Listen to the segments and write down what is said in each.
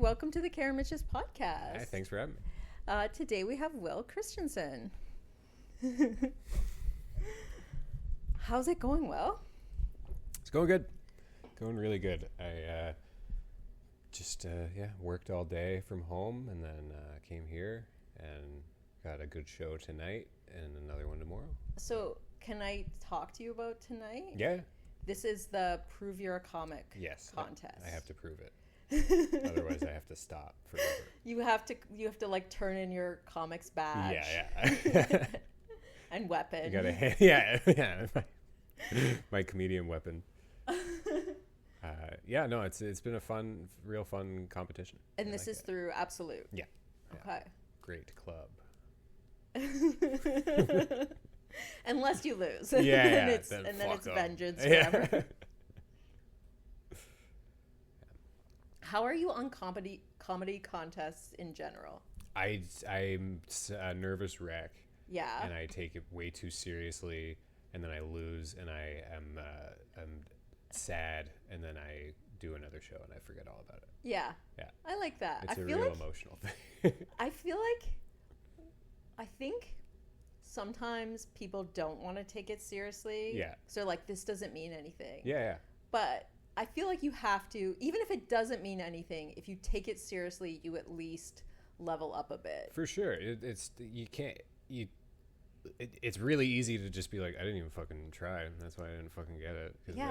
welcome to the Mitches podcast. Hi, thanks for having me. Today we have Will Kristiansen. How's it going, Will? It's going good. Going really good. I just worked all day from home and then came here and got a good show tonight and another one tomorrow. So can I talk to you about tonight? Yeah. This is the Prove You're a Comic contest. I have to prove it. Otherwise I have to stop forever. You have to like turn in your comics badge. Yeah. And weapon. You gotta my comedian weapon. It's been a real fun competition. And this is through Absolute. Yeah. Okay. Great club. Unless you lose. And then it's vengeance forever. How are you on comedy contests in general? I'm a nervous wreck. Yeah. And I take it way too seriously, and then I lose, and I'm sad, and then I do another show, and I forget all about it. Yeah. Yeah. I like that. It's a real emotional thing. I think sometimes people don't want to take it seriously. Yeah. So like, this doesn't mean anything. Yeah. But I feel like you have to, even if it doesn't mean anything, if you take it seriously, you at least level up a bit. For sure. It's really easy to just be like, I didn't even fucking try. That's why I didn't fucking get it. Because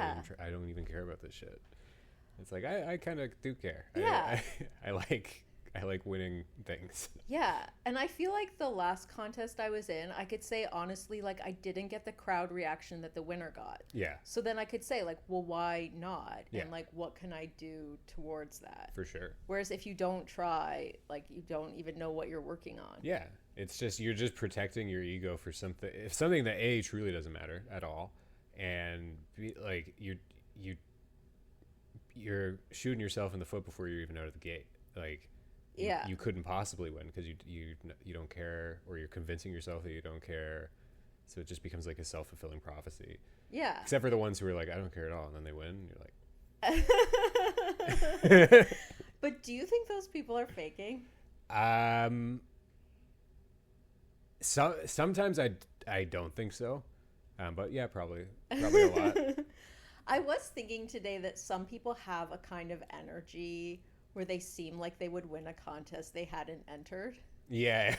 I don't even care about this shit. It's like, I kind of do care. Yeah. I like winning things. Yeah. And I feel like the last contest I was in, I could say honestly, like, I didn't get the crowd reaction that the winner got. Yeah. So then I could say, like, well, why not? Yeah. And like, what can I do towards that? For sure. Whereas if you don't try, like, you don't even know what you're working on. Yeah. It's just, you're just protecting your ego for something that truly doesn't matter at all. And you're shooting yourself in the foot before you're even out of the gate. Like, you couldn't possibly win because you don't care, or you're convincing yourself that you don't care. So it just becomes like a self-fulfilling prophecy. Yeah. Except for the ones who are like, I don't care at all, and then they win. And you're like, But do you think those people are faking? Sometimes I don't think so, but yeah, probably a lot. I was thinking today that some people have a kind of energy where they seem like they would win a contest they hadn't entered. Yeah.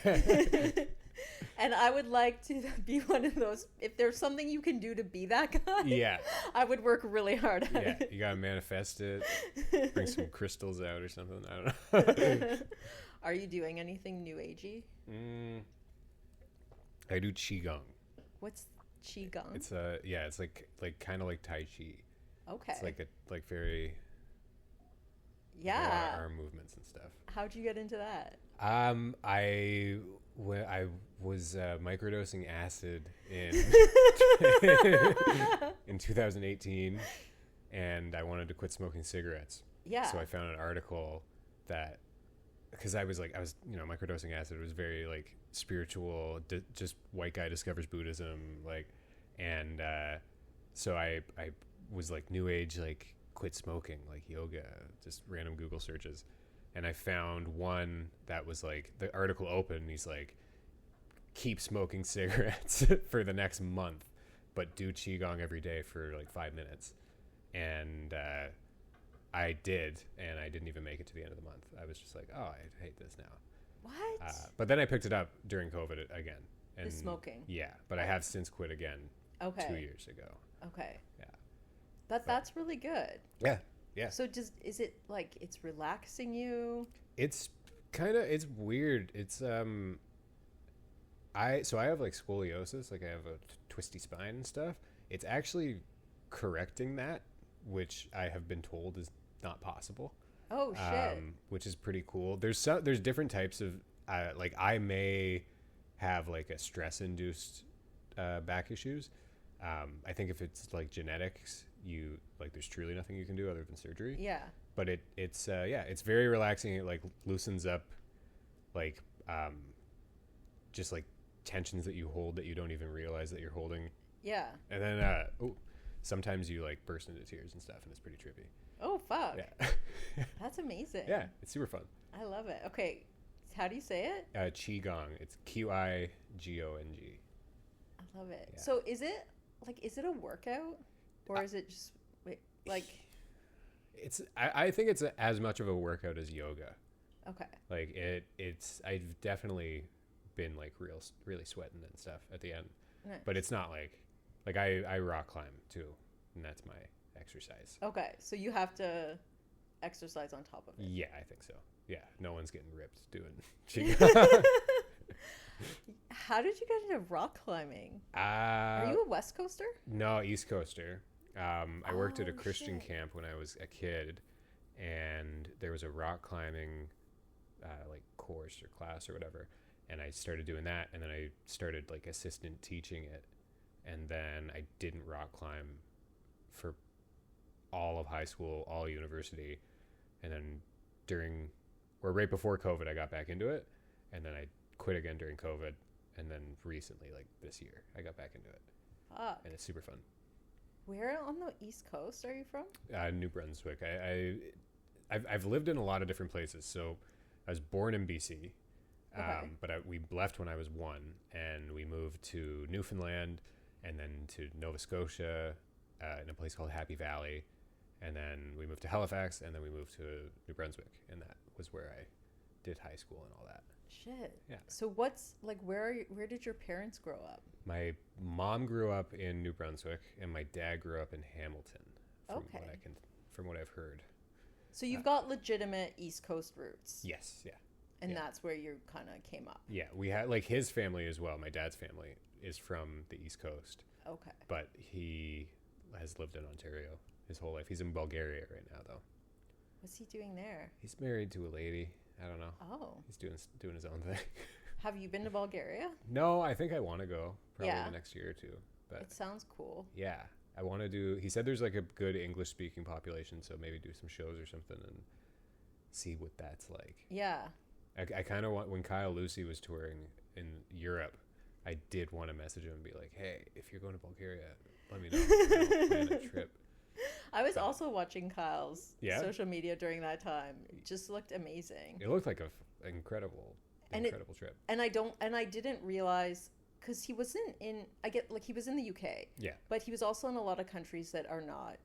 And I would like to be one of those. If there's something you can do to be that guy, yeah, I would work really hard at it. You gotta manifest it, bring some crystals out or something. I don't know. Are you doing anything new agey? I do qigong. What's qigong? It's it's like kind of like Tai Chi. Okay. It's like very a lot of arm movements and stuff. How'd you get into that? I was microdosing acid in in 2018, and I wanted to quit smoking cigarettes. Yeah. So I found an article that, because I was microdosing acid was very like spiritual, just white guy discovers Buddhism, so I was like new age, like quit smoking, like yoga, just random Google searches, and I found one that was like, the article opened and he's like, keep smoking cigarettes for the next month, but do qigong every day for like 5 minutes, and I did, and I didn't even make it to the end of the month. I was just like, oh, I hate this now. What? But then I picked it up during COVID again. And the smoking. Yeah, but I have since quit again. 2 years ago. Okay. Yeah. That's really good. Yeah. Yeah. So is it like it's relaxing you? It's weird. It's I have like scoliosis, like I have a twisty spine and stuff. It's actually correcting that, which I have been told is not possible. Oh shit. Which is pretty cool. There's different types of like, I may have like a stress induced back issues. I think if it's like genetics, there's truly nothing you can do other than surgery. Yeah. But it's very relaxing. It like loosens up like just like tensions that you hold that you don't even realize that you're holding. Yeah. And then sometimes you like burst into tears and stuff, and it's pretty trippy. Oh fuck. Yeah. That's amazing. Yeah, it's super fun. I love it. Okay, how do you say it? Qigong. It's Qigong. I love it. Yeah. So is it a workout, or is it just like? I think it's as much of a workout as yoga. Okay. Like I've definitely been like really sweating and stuff at the end, Nice. but it's not like I rock climb too, and that's my exercise. Okay, so you have to exercise on top of it. Yeah, I think so. Yeah, no one's getting ripped doing Qigong. How did you get into rock climbing? Are you a West Coaster? No, East Coaster. I worked at a Christian shit. camp when I was a kid, and there was a rock climbing like course or class or whatever, and I started doing that, and then I started like assistant teaching it, and then I didn't rock climb for all of high school, all university, and then right before COVID, I got back into it, and then I quit again during COVID, and then recently, like this year, I got back into it. Fuck. And it's super fun. Where on the East Coast are you from? New Brunswick. I've lived in a lot of different places. So I was born in BC, Okay. but we left when I was 1, and we moved to Newfoundland, and then to Nova Scotia, in a place called Happy Valley, and then we moved to Halifax, and then we moved to New Brunswick, and that was where I did high school and all that. Shit. Yeah. So what's like where did your parents grow up? My mom grew up in New Brunswick, and my dad grew up in Hamilton. Okay. From what I've heard. So you've got legitimate East Coast roots. Yes. Yeah. And yeah. that's where you kind of came up. Yeah, we had like his family as well. My dad's family is from the East Coast, Okay. but he has lived in Ontario his whole life. He's in Bulgaria right now, though. What's he doing there? He's married to a lady. I don't know. Oh. He's doing his own thing. Have you been to Bulgaria? No, I think I want to go probably Yeah. the next year or two. But It sounds cool. yeah, I want to do. He said there's like a good English speaking population, so maybe do some shows or something and see what that's like. Yeah. I kind of want, when Kyle Lucy was touring in Europe, I did want to message him and be like, hey, if you're going to Bulgaria, let me know. I'll plan a trip. I was also watching Kyle's Yeah? social media during that time. It just looked amazing. It looked like an incredible trip. And I didn't realize, because he wasn't in, he was in the UK. Yeah. But he was also in a lot of countries that are not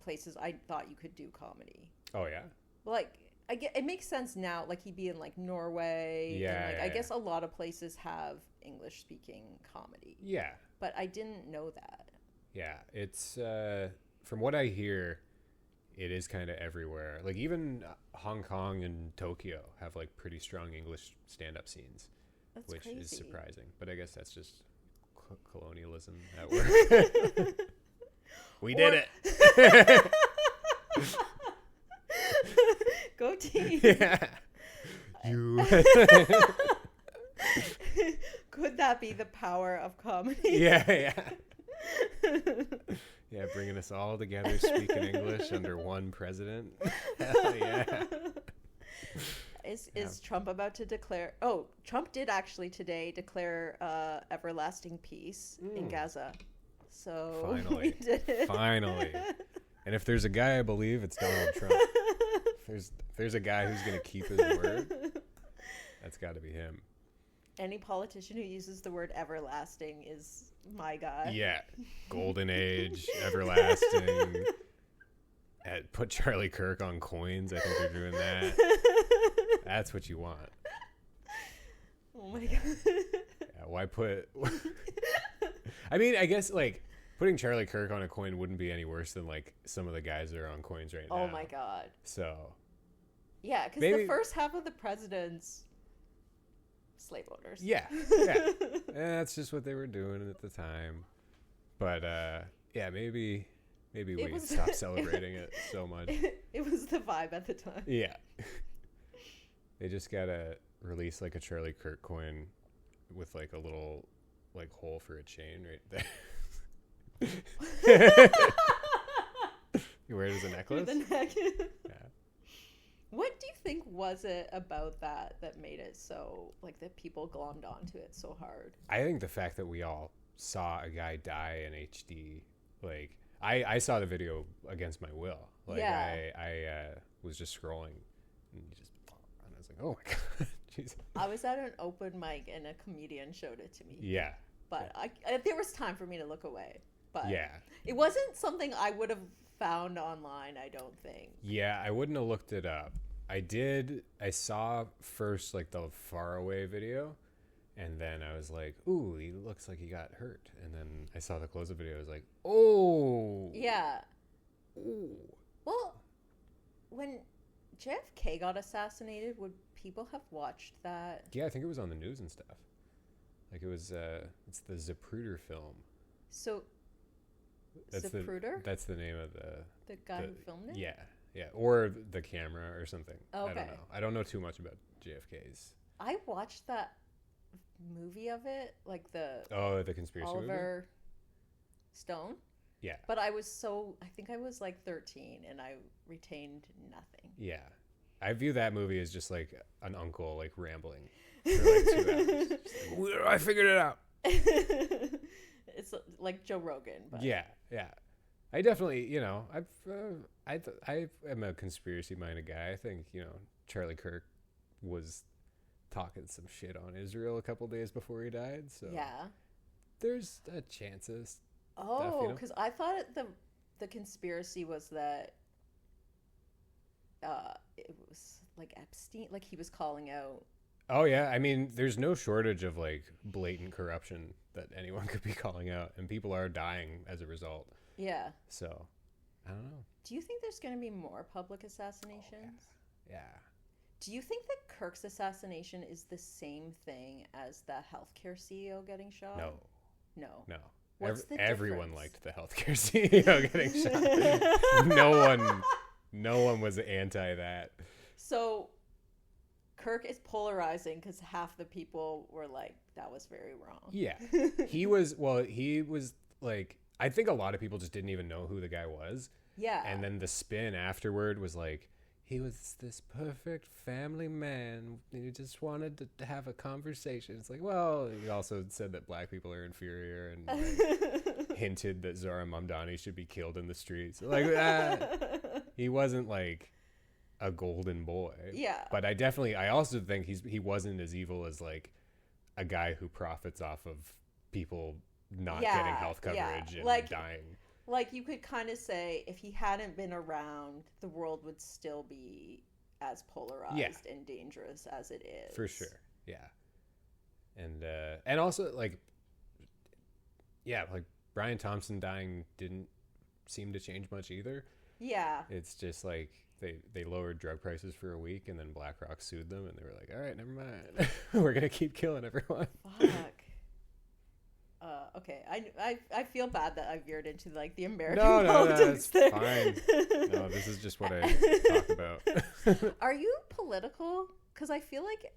places I thought you could do comedy. Oh, yeah? Like, it makes sense now, like he'd be in like Norway. Yeah, And, like, yeah, I yeah. guess a lot of places have English speaking comedy. Yeah. But I didn't know that. Yeah. It's, from what I hear, it is kind of everywhere. Like even Hong Kong and Tokyo have like pretty strong English stand-up scenes, That's which crazy. is surprising. But I guess that's just colonialism at work. We did it. Go team. Yeah. You. Could that be the power of comedy? Yeah. Yeah, bringing us all together speaking English under one president. Hell yeah. Is Trump about to declare? Oh, Trump did actually today declare everlasting peace in Gaza. So Finally. we did it. Finally. And if there's a guy I believe, it's Donald Trump. If there's a guy who's going to keep his word, that's got to be him. Any politician who uses the word everlasting is my guy. Yeah. Golden age, everlasting. Put Charlie Kirk on coins. I think they're doing that. That's what you want. Oh my god. Yeah, why put... I mean, I guess, like, putting Charlie Kirk on a coin wouldn't be any worse than, like, some of the guys that are on coins right now. Oh my god. So... Yeah, because Maybe- the first half of the president's slave owners. Yeah. That's just what they were doing at the time. But, yeah, maybe we stop celebrating it so much. It was the vibe at the time. Yeah. They just gotta release, like, a Charlie Kirk coin with, like, a little, like, hole for a chain right there. You wear it as a necklace? The neck. Yeah. What do you think was it about that made it so, like, that people glommed onto it so hard? I think the fact that we all saw a guy die in HD, like, I saw the video against my will. Like I was just scrolling and I was like, oh my God. Jeez. I was at an open mic and a comedian showed it to me. Yeah. But there was time for me to look away. But Yeah. it wasn't something I would have found online, I don't think. Yeah, I wouldn't have looked it up. I saw first like the faraway video, and then I was like, ooh, he looks like he got hurt. And then I saw the close-up video. I was like, oh. Yeah. Ooh. Well, when JFK got assassinated, would people have watched that? Yeah, I think it was on the news and stuff. Like it was, it's the Zapruder film. So, Zapruder? That's the name of the guy who filmed it? Yeah. Yeah, or the camera or something. Okay. I don't know. I don't know too much about JFK's. I watched that movie of it, like the conspiracy Oliver movie? Stone. Yeah. But I think I was like 13 and I retained nothing. Yeah. I view that movie as just like an uncle like rambling for like 2 hours. Like, I figured it out. It's like Joe Rogan. But. Yeah. I definitely, I am a conspiracy-minded guy. I think, Charlie Kirk was talking some shit on Israel a couple days before he died. So yeah, there's a chances. Oh, because I thought the conspiracy was that it was like Epstein, like he was calling out. Oh yeah, I mean, there's no shortage of like blatant corruption that anyone could be calling out, and people are dying as a result. Yeah. So, I don't know. Do you think there's going to be more public assassinations? Yeah. Do you think that Kirk's assassination is the same thing as the healthcare CEO getting shot? No. What's the everyone difference? liked the healthcare CEO getting shot. No one was anti that. So Kirk is polarizing because half the people were like, that was very wrong. Yeah. He was like, I think a lot of people just didn't even know who the guy was. Yeah. And then the spin afterward was like, he was this perfect family man. He just wanted to have a conversation. It's like, well, he also said that black people are inferior and like, hinted that Zora Mamdani should be killed in the streets. Like, he wasn't like a golden boy. Yeah. But I also think he wasn't as evil as like a guy who profits off of people not getting health coverage and like, dying. Like you could kind of say if he hadn't been around, the world would still be as polarized and dangerous as it is. For sure. Yeah. And also like Brian Thompson dying didn't seem to change much either. Yeah. It's just like they lowered drug prices for a week and then BlackRock sued them and they were like, all right, never mind. We're going to keep killing everyone. Fuck. Okay, I feel bad that I veered into like the American politics. No, it's fine. No, this is just what I talk about. Are you political? Because I feel like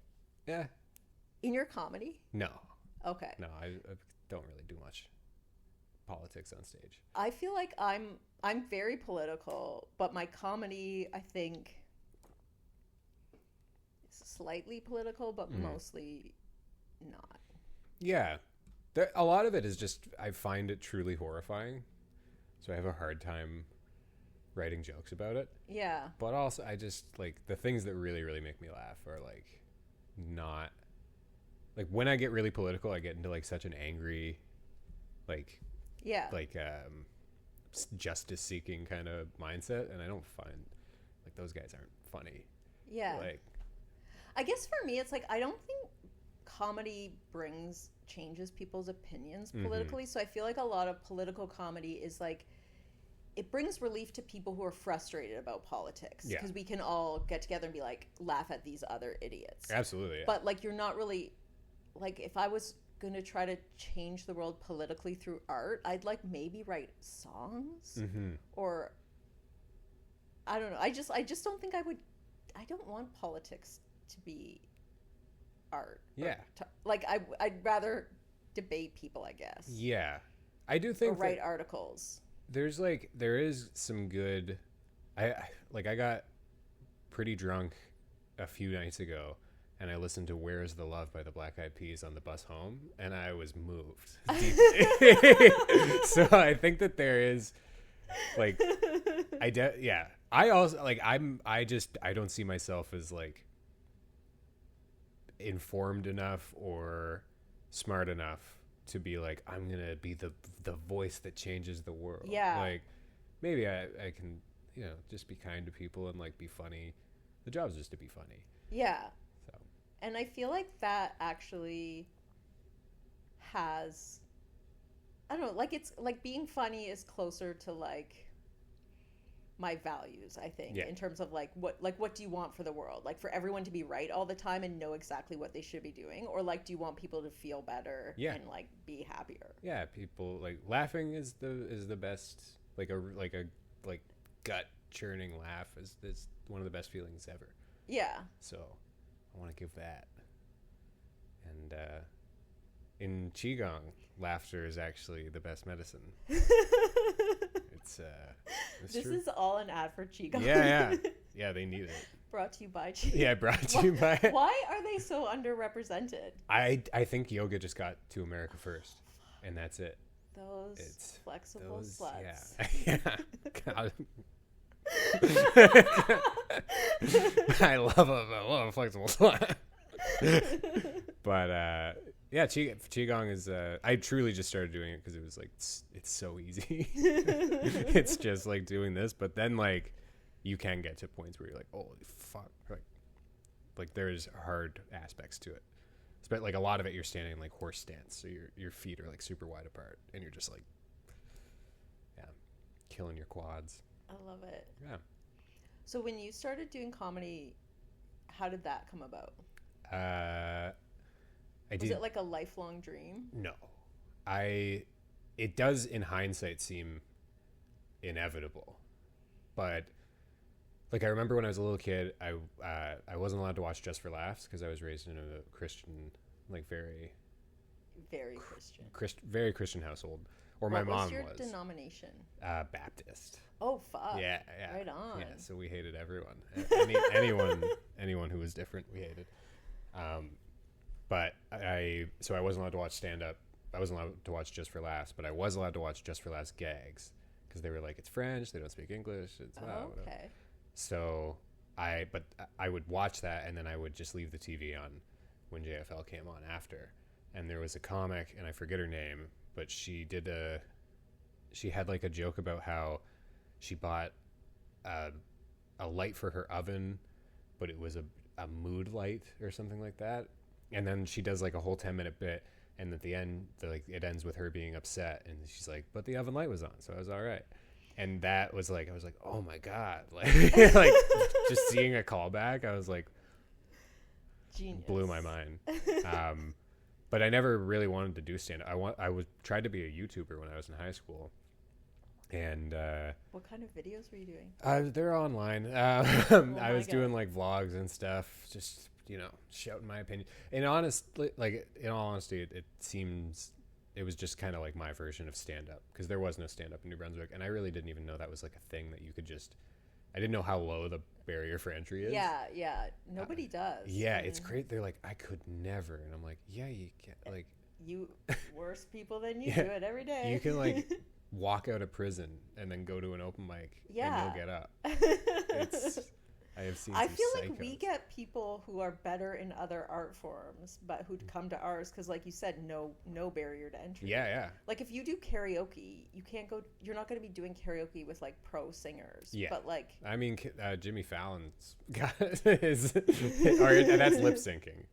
in your comedy. No. Okay. No, I don't really do much politics on stage. I feel like I'm very political, but my comedy I think is slightly political, but mostly not. Yeah. A lot of it is just, I find it truly horrifying. So I have a hard time writing jokes about it. Yeah. But also, I just, like, the things that really, really make me laugh are, like, not... Like, when I get really political, I get into, like, such an angry, like... Yeah. Like, justice-seeking kind of mindset. And I don't find, like, those guys aren't funny. Yeah. Like... I guess for me, it's like, I don't think comedy changes people's opinions politically. So I feel like a lot of political comedy is like, it brings relief to people who are frustrated about politics. Because we can all get together and be like, laugh at these other idiots. Absolutely. Yeah. But like, you're not really, like, if I was going to try to change the world politically through art, I'd like maybe write songs or I don't know. I just don't think I don't want politics to be art. Yeah. I'd rather debate people, I guess. Yeah. I do think or write articles. There is some good I got pretty drunk a few nights ago and I listened to Where Is the Love by the Black Eyed Peas on the bus home and I was moved deeply. So I think that there is like I also like I don't see myself as like informed enough or smart enough to be like I'm gonna be the voice that changes the world. Yeah. Like maybe I can, you know, just be kind to people and like be funny. The job's just to be funny. Yeah. So. And I feel like that actually has, I don't know, like it's like being funny is closer to like my values, I think, Yeah. in terms of like what do you want for the world? Like for everyone to be right all the time and know exactly what they should be doing, or like do you want people to feel better and like be happier? Yeah, people like laughing is the best, like a gut churning laugh is one of the best feelings ever. Yeah. So I want to give that. And in Qigong, laughter is actually the best medicine. It's this true. is all an ad for Qigong. Yeah, they need it. Brought to you by Qigong. Yeah, brought to you by. Why are they so underrepresented? I think yoga just got to America first, and that's it. Those flexible sluts. Yeah. God. I love a flexible slut. But yeah, Qigong is. I truly just started doing it because it was like it's so easy. It's just like doing this, but then like you can get to points where you're like, holy fuck, like there's hard aspects to it. But like a lot of it, you're standing in like horse stance, so your feet are like super wide apart, and you're just like, yeah, killing your quads. I love it. Yeah. So when you started doing comedy, how did that come about? Was it like a lifelong dream? No. It does in hindsight seem inevitable. But like I remember when I was a little kid, I wasn't allowed to watch Just for Laughs because I was raised in a Christian, like very Christian. Very Christian household. Or my mom was. What was your denomination? Baptist. Oh fuck. Yeah. Right on. Yeah, so we hated everyone. Anyone who was different, we hated. But I wasn't allowed to watch stand up. I wasn't allowed to watch Just for Laughs, but I was allowed to watch Just for Laughs gags because they were like, it's French, they don't speak English. It's okay. So I would watch that, and then I would just leave the TV on when JFL came on after. And there was a comic, and I forget her name, but she had like a joke about how she bought a light for her oven, but it was a mood light or something like that. And then she does like a whole 10-minute bit, and at the end, it ends with her being upset, and she's like, "But the oven light was on, so I was all right." And that was like, I was like, "Oh my god!" Like, like just seeing a callback, I was like, genius. Blew my mind. But I never really wanted to do stand up. I tried to be a YouTuber when I was in high school, and what kind of videos were you doing? they're online. I was doing like vlogs and stuff, just shouting my opinion. And honestly, like in all honesty, it seems it was just kind of like my version of stand up because there was no stand up in New Brunswick, and I really didn't even know that was like a thing that you could just. I didn't know how low the barrier for entry is. Yeah. Nobody does. Yeah, it's great. They're like, I could never, and I'm like, yeah, you can. Like, you worse people than you do it every day. You can like walk out of prison and then go to an open mic, and you'll get up. I have seen. I feel psychos. like we get people who are better in other art forms, but who come to ours because, like you said, no barrier to entry. Yeah. Like if you do karaoke, you can't go. You're not going to be doing karaoke with like pro singers. Yeah. But like, I mean, Jimmy Fallon's got his, or that's lip syncing.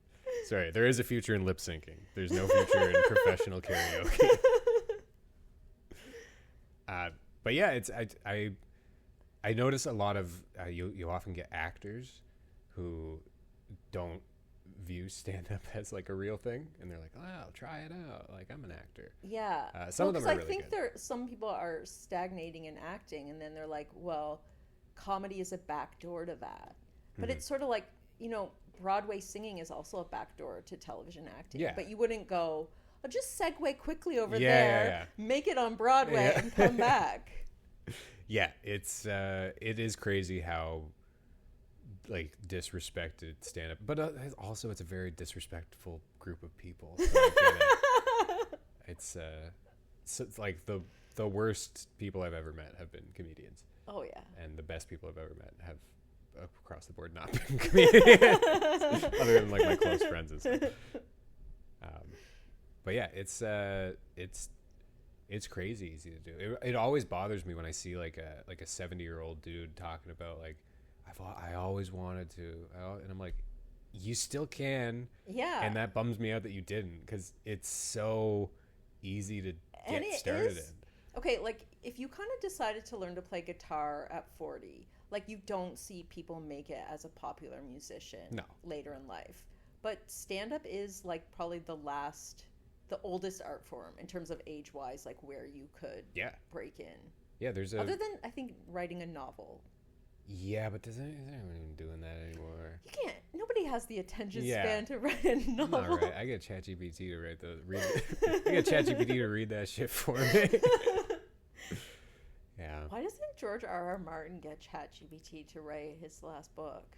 Sorry, there is a future in lip syncing. There's no future in professional karaoke. But yeah, it's I notice a lot of you often get actors who don't view stand-up as like a real thing, and they're like, "Oh, I'll try it out. Like I'm an actor." Yeah. Some of them are really I think good. some people are stagnating in acting, and then they're like, "Well, comedy is a backdoor to that." But it's sort of like Broadway singing is also a backdoor to television acting. Yeah. But you wouldn't go, "I'll just segue quickly over there, make it on Broadway, and come back." Yeah, it is crazy how like disrespected stand up, but also it's a very disrespectful group of people. So I get it. It's like the worst people I've ever met have been comedians. Oh yeah. And the best people I've ever met have across the board not been comedians, other than like my close friends and stuff. But yeah, it's crazy easy to do. It always bothers me when I see like a 70-year-old dude talking about like I always wanted to, and I'm like, you still can. Yeah. And that bums me out that you didn't, because it's so easy to get started in. Okay, like if you kind of decided to learn to play guitar at 40, like you don't see people make it as a popular musician later in life. But stand-up is like probably the oldest art form in terms of age-wise, like where you could break in. Yeah, there's other than I think writing a novel. Yeah, but is anyone even doing that anymore? You can't. Nobody has the attention span to write a novel. All right, I get ChatGPT to write I get ChatGPT to read that shit for me. Yeah. Why doesn't George R.R. Martin get ChatGPT to write his last book?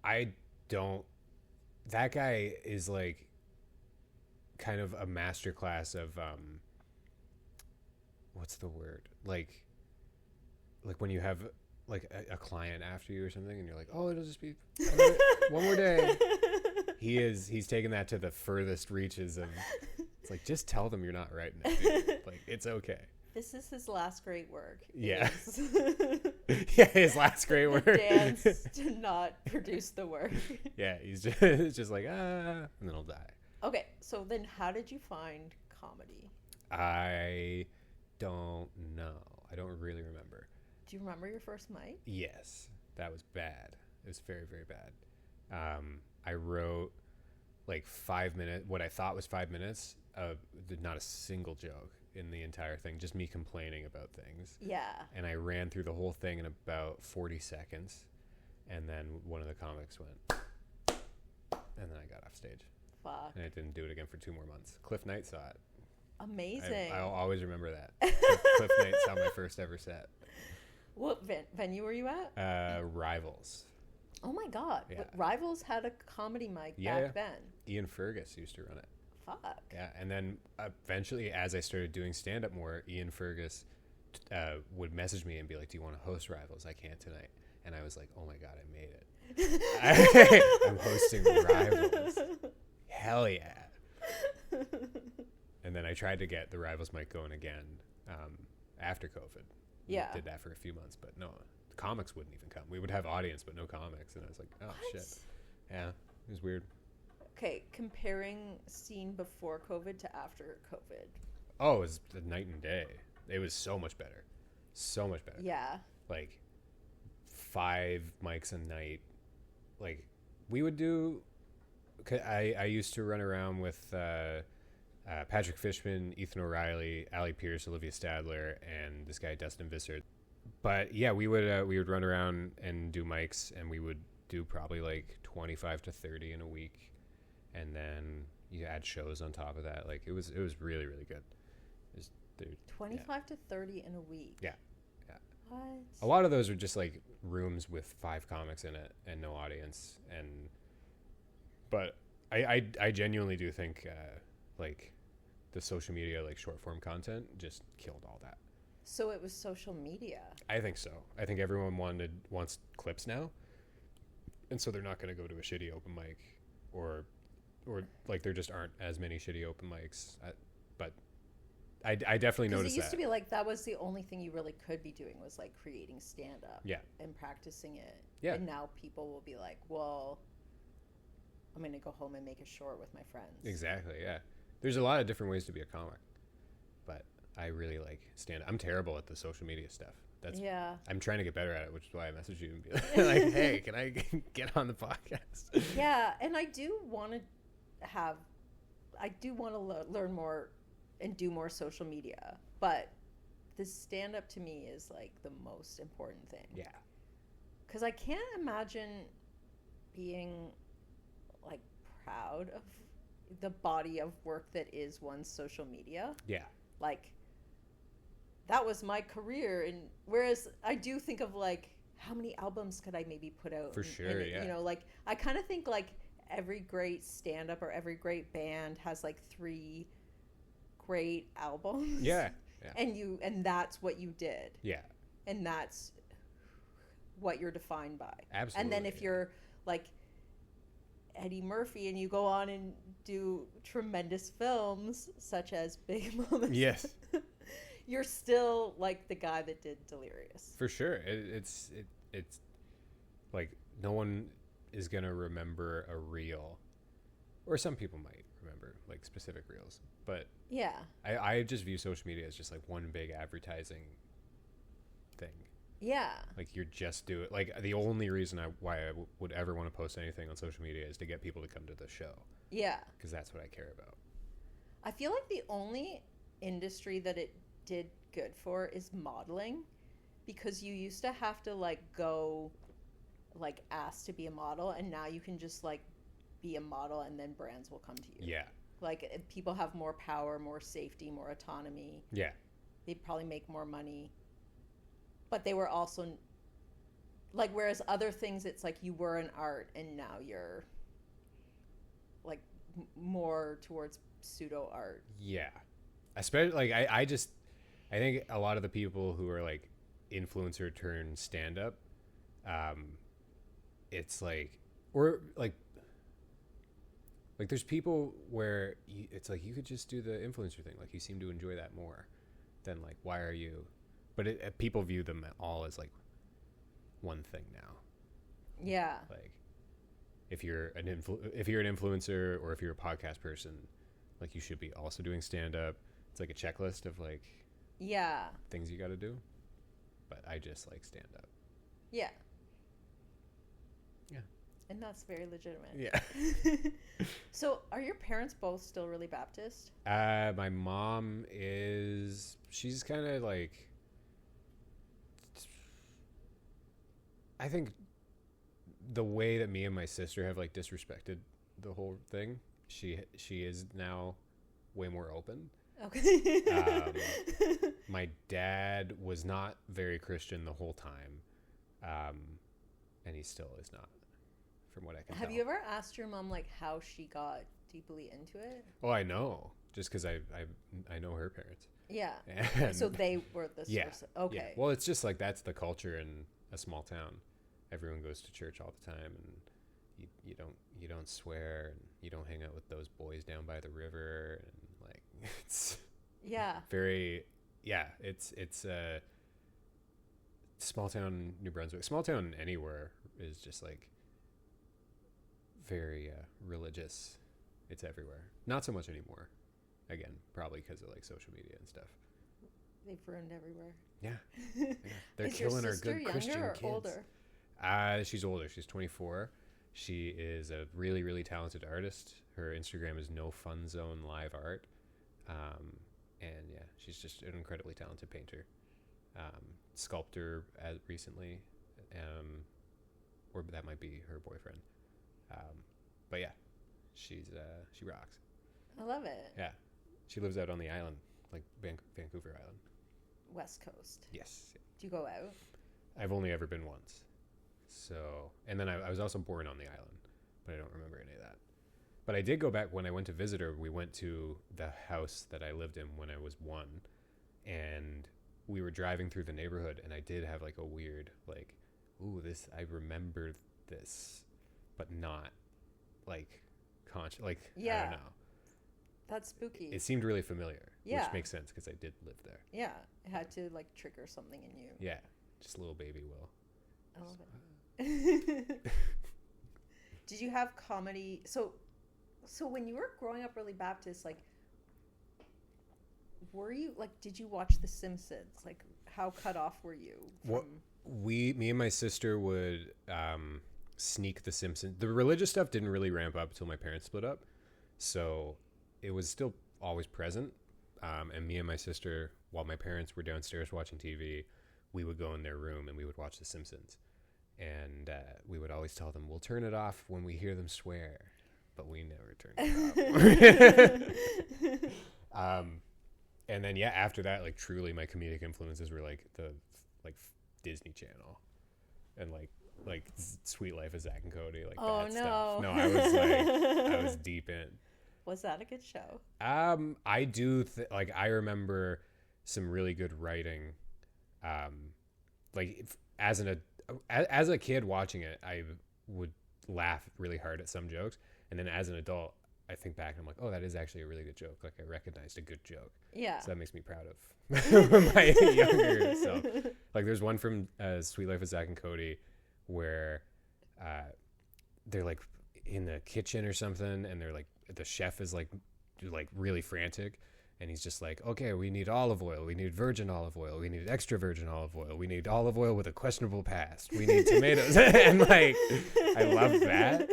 I don't. That guy is like kind of a masterclass of what's the word? Like when you have like a client after you or something, and you're like, oh, it'll just be one more day. He's taken that to the furthest reaches of. It's like, just tell them you're not writing it, dude. Like, it's okay. This is his last great work. Yeah. Yeah, his last great work. Dance to not produce the work. Yeah, he's just like, and then he'll die. Okay, so then how did you find comedy? I don't know. I don't really remember. Do you remember your first mic? Yes. That was bad. It was very, very bad. I wrote like 5 minutes, what I thought was 5 minutes, not a single joke in the entire thing, just me complaining about things. Yeah. And I ran through the whole thing in about 40 seconds, and then one of the comics went, and then I got off stage. Fuck. And I didn't do it again for 2 more months. Cliff Knight saw it. Amazing. I'll always remember that. Cliff Knight saw my first ever set. What venue were you at? Rivals. Oh my God. Yeah. Rivals had a comedy mic back then. Ian Fergus used to run it. Fuck. Yeah, and then eventually, as I started doing stand-up more, Ian Fergus would message me and be like, do you want to host Rivals? I can't tonight. And I was like, oh my God, I made it. I'm hosting Rivals. Hell yeah. And then I tried to get the Rivals mic going again after COVID. Yeah. We did that for a few months, but no, the comics wouldn't even come. We would have audience, but no comics. And I was like, oh, what? Shit. Yeah, it was weird. Okay, comparing scene before COVID to after COVID. Oh, it was the night and day. It was so much better. So much better. Yeah. Like 5 mics a night. Like we would do, I used to run around with Patrick Fishman, Ethan O'Reilly, Allie Pierce, Olivia Stadler, and this guy Dustin Visser. But yeah, we would run around and do mics, and we would do probably like 25 to 30 in a week, and then you add shows on top of that. Like it was really, really good. 25 to 30 in a week. Yeah. What? A lot of those are just like rooms with 5 comics in it and no audience. But I genuinely do think like the social media, like short form content, just killed all that. So it was social media. I think so. I think everyone wants clips now, and so they're not going to go to a shitty open mic, or like there just aren't as many shitty open mics. But I definitely noticed that. It used to be like that was the only thing you really could be doing was like creating stand up. Yeah. And practicing it. Yeah. And now people will be like, well, I'm going to go home and make a short with my friends. Exactly. Yeah. There's a lot of different ways to be a comic, but I really like stand up. I'm terrible at the social media stuff. Yeah. I'm trying to get better at it, which is why I messaged you and be like, hey, can I get on the podcast? Yeah. And I do want to learn more and do more social media, but the stand up to me is like the most important thing. Yeah. Because I can't imagine being like proud of the body of work that is one's social media. Yeah. Like that was my career, and whereas I do think of like how many albums could I maybe put out for sure. Yeah. You know, like I kind of think like every great stand up or every great band has like 3 great albums. Yeah. And that's what you did. Yeah. And that's what you're defined by. Absolutely. And then if you're like Eddie Murphy and you go on and do tremendous films such as Big Mama, yes, you're still like the guy that did Delirious. For sure. It's like no one is gonna remember a reel, or some people might remember like specific reels, but yeah, I just view social media as just like one big advertising thing. Yeah. Like you're just doing like the only reason why I would ever want to post anything on social media is to get people to come to the show. Yeah. Because that's what I care about. I feel like the only industry that it did good for is modeling, because you used to have to like go like ask to be a model, and now you can just like be a model and then brands will come to you. Yeah. Like people have more power, more safety, more autonomy. Yeah. They'd probably make more money. But they were also like, whereas other things, it's like you were an art and now you're like more towards pseudo art. Yeah. Especially like I think a lot of the people who are like influencer turn stand up, it's like, or like there's people where it's like you could just do the influencer thing. Like you seem to enjoy that more than like, why are you? But people view them all as like one thing now. Yeah. Like if you're an influencer or if you're a podcast person, like you should be also doing stand up. It's like a checklist of like things you got to do. But I just like stand up. Yeah. Yeah. And that's very legitimate. Yeah. So are your parents both still really Baptist? My mom she's kind of like, I think the way that me and my sister have like disrespected the whole thing, she is now way more open. Okay. My dad was not very Christian the whole time, and he still is not, from what I can tell. Have you ever asked your mom like how she got deeply into it? Oh, I know, just because I know her parents. Yeah. And so they were the source. Okay. Yeah. Well, it's just like that's the culture in a small town. Everyone goes to church all the time, and you don't swear, and you don't hang out with those boys down by the river, and like it's very it's small town New Brunswick, small town anywhere is just like very religious. It's everywhere. Not so much anymore. Again, probably because of like social media and stuff. They've ruined everywhere. Yeah. They're Is killing your our good sister Christian younger or kids. older? She's older. She's 24. She is a really, really talented artist. Her Instagram is No Fun Zone Live Art. And yeah, she's just an incredibly talented painter. Sculptor recently. Or that might be her boyfriend. But yeah, she rocks. I love it. Yeah. She lives out on the island, like Vancouver Island. West Coast. Yes. Do you go out? I've only ever been once. So, and then I was also born on the island, but I don't remember any of that. But I did go back when I went to visit her. We went to the house that I lived in when I was 1, and we were driving through the neighborhood, and I did have like a weird, like, ooh, I remember this, but not like conscious, like, I don't know. That's spooky. It seemed really familiar, Yeah. which makes sense because I did live there. Yeah, it had to like trigger something in you. Yeah, just little baby Will. I love it. Did you have comedy? So when you were growing up really Baptist, like, were you like? Did you watch The Simpsons? Like, how cut off were you? Me and my sister would sneak The Simpsons. The religious stuff didn't really ramp up until my parents split up, so it was still always present. And me and my sister, while my parents were downstairs watching TV, we would go in their room and we would watch The Simpsons. And we would always tell them, we'll turn it off when we hear them swear. But we never turned it off. And then, yeah, after that, like, truly my comedic influences were, like, the Disney Channel. And, like Sweet Life of Zack and Cody, like, that stuff. No, I was deep in. Was that a good show? I do, I remember some really good writing. As an as a kid watching it, I would laugh really hard at some jokes, and then as an adult, I think back and I'm like, oh, that is actually a really good joke. Like I recognized a good joke. Yeah. So that makes me proud of my younger self. Like there's one from Sweet Life of Zach and Cody where they're like in the kitchen or something, and they're like the chef is like really frantic, and he's just like, okay, we need olive oil, we need virgin olive oil, we need extra virgin olive oil, we need olive oil with a questionable past, we need tomatoes. And like I love that.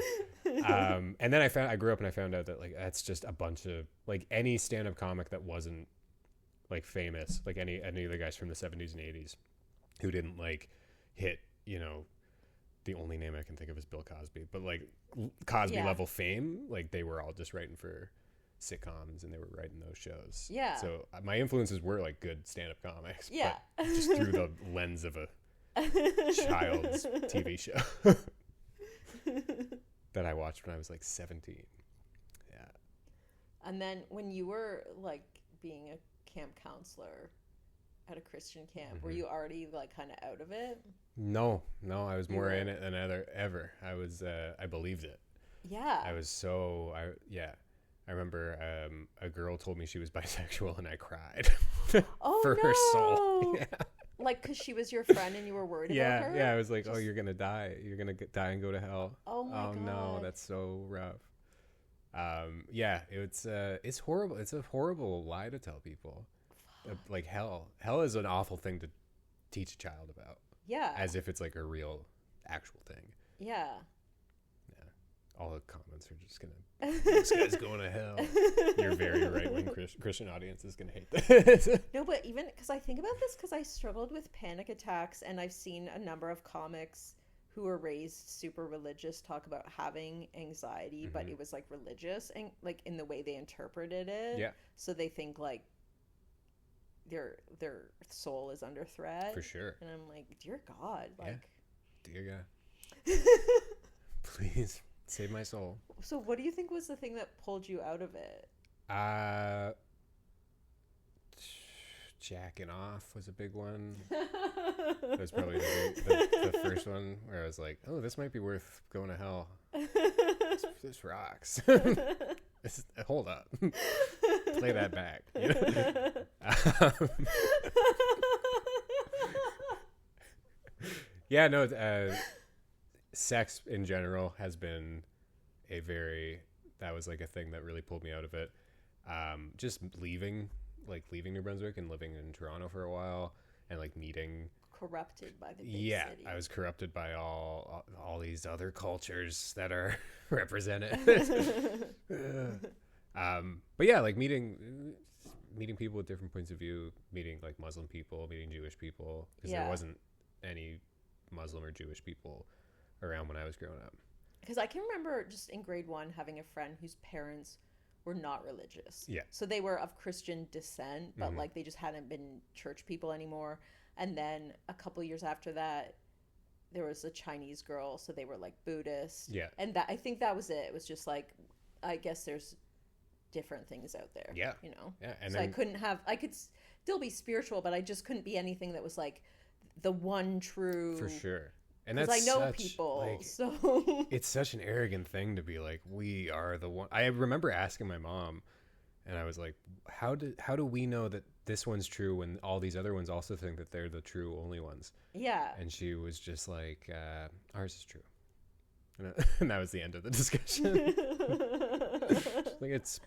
And then I grew up and I found out that like that's just a bunch of like any stand-up comic that wasn't like famous, like any of the guys from the 70s and 80s who didn't like hit, you know, the only name I can think of is Bill Cosby, but like Cosby level fame, like they were all just writing for sitcoms and they were writing those shows. Yeah. So my influences were like good stand-up comics. Yeah. But just through the lens of a child's TV show that I watched when I was like 17. Yeah. And then when you were like being a camp counselor at a Christian camp, were you already like kind of out of it? No, I was more in it than ever. I was, I believed it. Yeah. I was I remember a girl told me she was bisexual and I cried. Oh, for her soul. Yeah. Like, because she was your friend and you were worried about her? Yeah, I was like, oh, you're going to die. You're going to die and go to hell. Oh, my God. No, that's so rough. It's horrible. It's a horrible lie to tell people. Like hell is an awful thing to teach a child about. Yeah. As if it's like a real, actual thing. Yeah. All the comments are just gonna, this guy's going to hell. Your very right-wing Christian audience is gonna hate this. No, but even because I think about this, because I struggled with panic attacks, and I've seen a number of comics who were raised super religious talk about having anxiety, but it was like religious and like in the way they interpreted it. Yeah. So they think like their soul is under threat. For sure. And I'm like, dear God, like, dear God, please. Save my soul. So what do you think was the thing that pulled you out of it? Jacking off was a big one. That was probably the first one where I was like, oh, this might be worth going to hell. This rocks. Hold up. Play that back. You know? Yeah, no, sex in general has been that was like a thing that really pulled me out of it. Just leaving New Brunswick and living in Toronto for a while and like meeting. Corrupted by the big city. I was corrupted by all these other cultures that are represented. But yeah, like meeting people with different points of view, meeting like Muslim people, meeting Jewish people, because there wasn't any Muslim or Jewish people around when I was growing up. Because I can remember just in grade 1 having a friend whose parents were not religious. Yeah. So they were of Christian descent, but like they just hadn't been church people anymore. And then a couple years after that, there was a Chinese girl, so they were like Buddhist. Yeah. And I think that was it. It was just like, I guess there's different things out there. Yeah. You know? Yeah. And so I could still be spiritual, but I just couldn't be anything that was like the one true. For sure. And that's I know people, like, so it's such an arrogant thing to be like, we are the one. I remember asking my mom, and I was like, how do we know that this one's true when all these other ones also think that they're the true only ones? Yeah. And she was just like, ours is true. And that was the end of the discussion. Like it's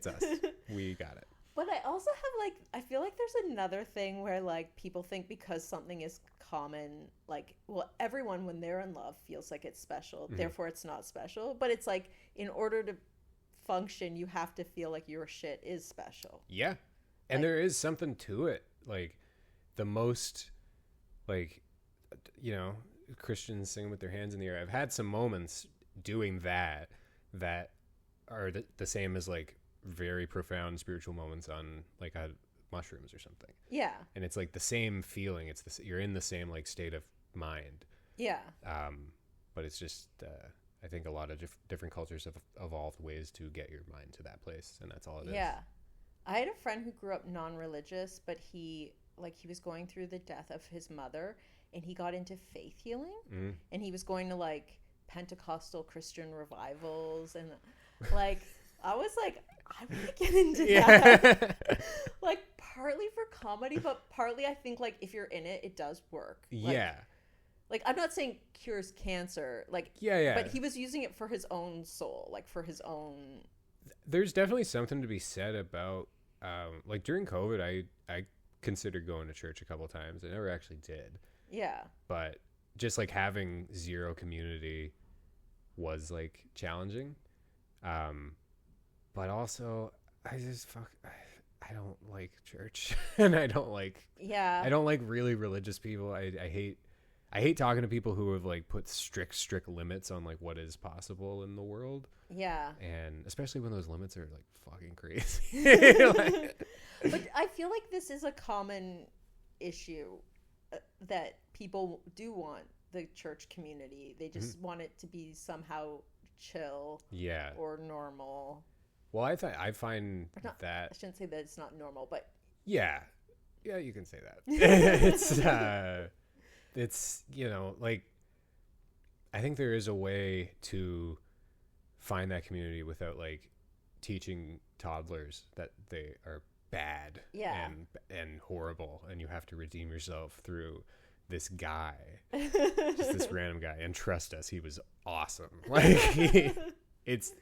us. We got it. But I also have I feel like there's another thing where like people think because something is common, like, well, everyone when they're in love feels like it's special, therefore it's not special. But it's like in order to function, you have to feel like your shit is special. Yeah. And there is something to it. Like the most, like, you know, Christians sing with their hands in the air. I've had some moments doing that are the same as like very profound spiritual moments on like mushrooms or something. Yeah. And it's like the same feeling. You're in the same like state of mind. Yeah. But it's just I think a lot of different cultures have evolved ways to get your mind to that place, and that's all it is. Yeah. I had a friend who grew up non-religious, but he was going through the death of his mother, and he got into faith healing, and he was going to like Pentecostal Christian revivals, and like I was like, I want to get into that. Like partly for comedy, but partly I think like if you're in it, it does work. Like I'm not saying cures cancer, like but he was using it for his own soul, like for his own. There's definitely something to be said about like during COVID, I considered going to church a couple times. I never actually did. Yeah. But just like having zero community was like challenging. But also I don't like church and I don't like really religious people. I hate talking to people who have like put strict limits on like what is possible in the world. Yeah. And especially when those limits are like fucking crazy. But I feel like this is a common issue that people do want the church community. They just want it to be somehow chill or normal. Well, I find that I shouldn't say that it's not normal, but yeah, you can say that. It's you know, like I think there is a way to find that community without like teaching toddlers that they are bad and horrible, and you have to redeem yourself through this guy, just this random guy, and trust us, he was awesome. Like it's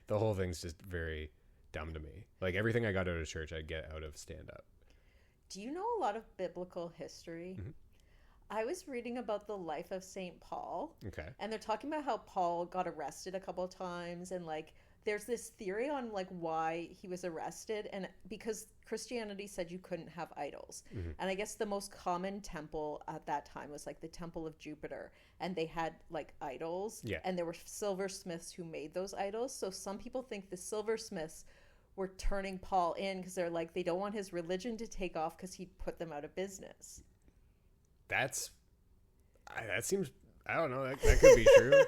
the whole thing's just very dumb to me. Like everything I got out of church, I get out of stand up. Do you know a lot of biblical history? I was reading about the life of St. Paul. Okay. And they're talking about how Paul got arrested a couple of times, and like there's this theory on like why he was arrested, and because Christianity said you couldn't have idols. And I guess the most common temple at that time was like the Temple of Jupiter, and they had like idols. Yeah. And there were silversmiths who made those idols. So some people think the silversmiths were turning Paul in because they're like, they don't want his religion to take off because he'd put them out of business. That seems, I don't know, that could be true.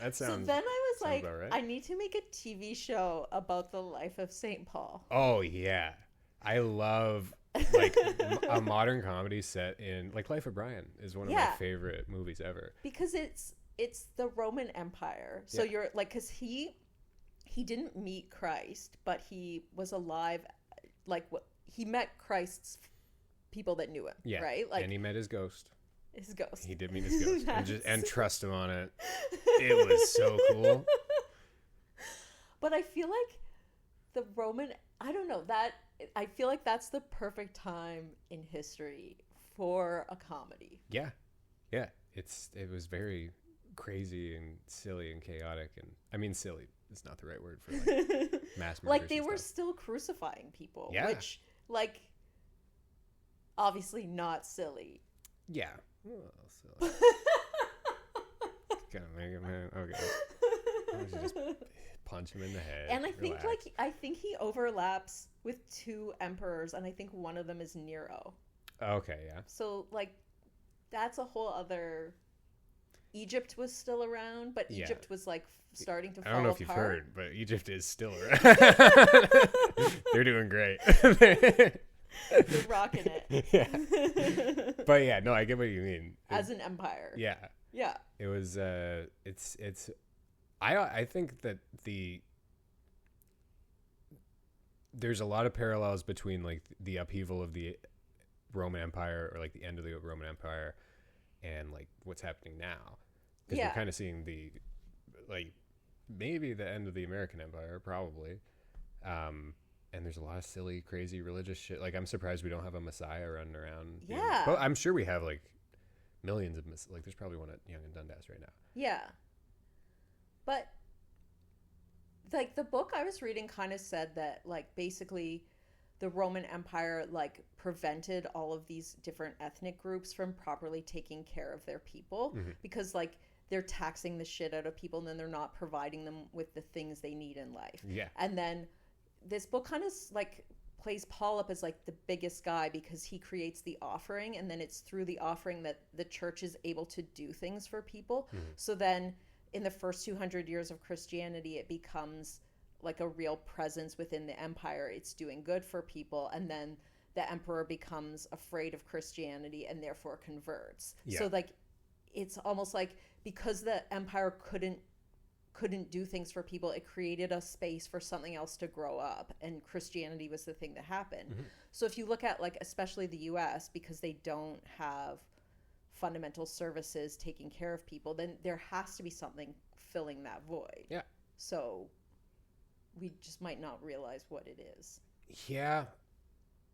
That sounds. So then I was like, right. I need to make a TV show about the life of St. Paul. Oh yeah, I love like a modern comedy set in like Life of Brian is one of my favorite movies ever, because it's the Roman Empire. So you're like, because he didn't meet Christ, but he was alive. Like he met Christ's people that knew him, right? Like, and he met his ghost. His ghost. He did meet his ghost, and trust him on it. It was so cool. But I feel like the Roman, I don't know, that I feel like that's the perfect time in history for a comedy. Yeah, it was very crazy and silly and chaotic, and I mean silly is not the right word for like mass murders. Like they were still crucifying people, which like. Obviously not silly. Yeah. Well, silly. Gonna make him. Okay. Why don't you just punch him in the head? And I think he overlaps with two emperors, and I think one of them is Nero. Okay, yeah. So like, that's a whole other. Egypt was still around, but Egypt was like starting to fall apart. I don't know if you've heard, but Egypt is still around. They're doing great. They're rocking it. Yeah. But yeah, no, I get what you mean. As an empire. Yeah. Yeah. It was I think that there's a lot of parallels between like the upheaval of the Roman Empire, or like the end of the Roman Empire, and like what's happening now. Because we're kind of seeing the like maybe the end of the American Empire, probably. And there's a lot of silly, crazy religious shit. Like, I'm surprised we don't have a Messiah running around. Yeah. But I'm sure we have, like, millions of like, there's probably one at Yonge and Dundas right now. Yeah. But, like, the book I was reading kind of said that, like, basically the Roman Empire, like, prevented all of these different ethnic groups from properly taking care of their people. Because, like, they're taxing the shit out of people, and then they're not providing them with the things they need in life. Yeah. And then this book kind of like plays Paul up as like the biggest guy because he creates the offering, and then it's through the offering that the church is able to do things for people. So then in the first 200 years of Christianity, it becomes like a real presence within the empire. It's doing good for people. And then the emperor becomes afraid of Christianity and therefore converts. Yeah. So like it's almost like because the empire couldn't do things for people, it created a space for something else to grow up, and Christianity was the thing that happened. Mm-hmm. So if you look at like especially the US, because they don't have fundamental services taking care of people, then there has to be something filling that void. Yeah. So we just might not realize what it is. Yeah.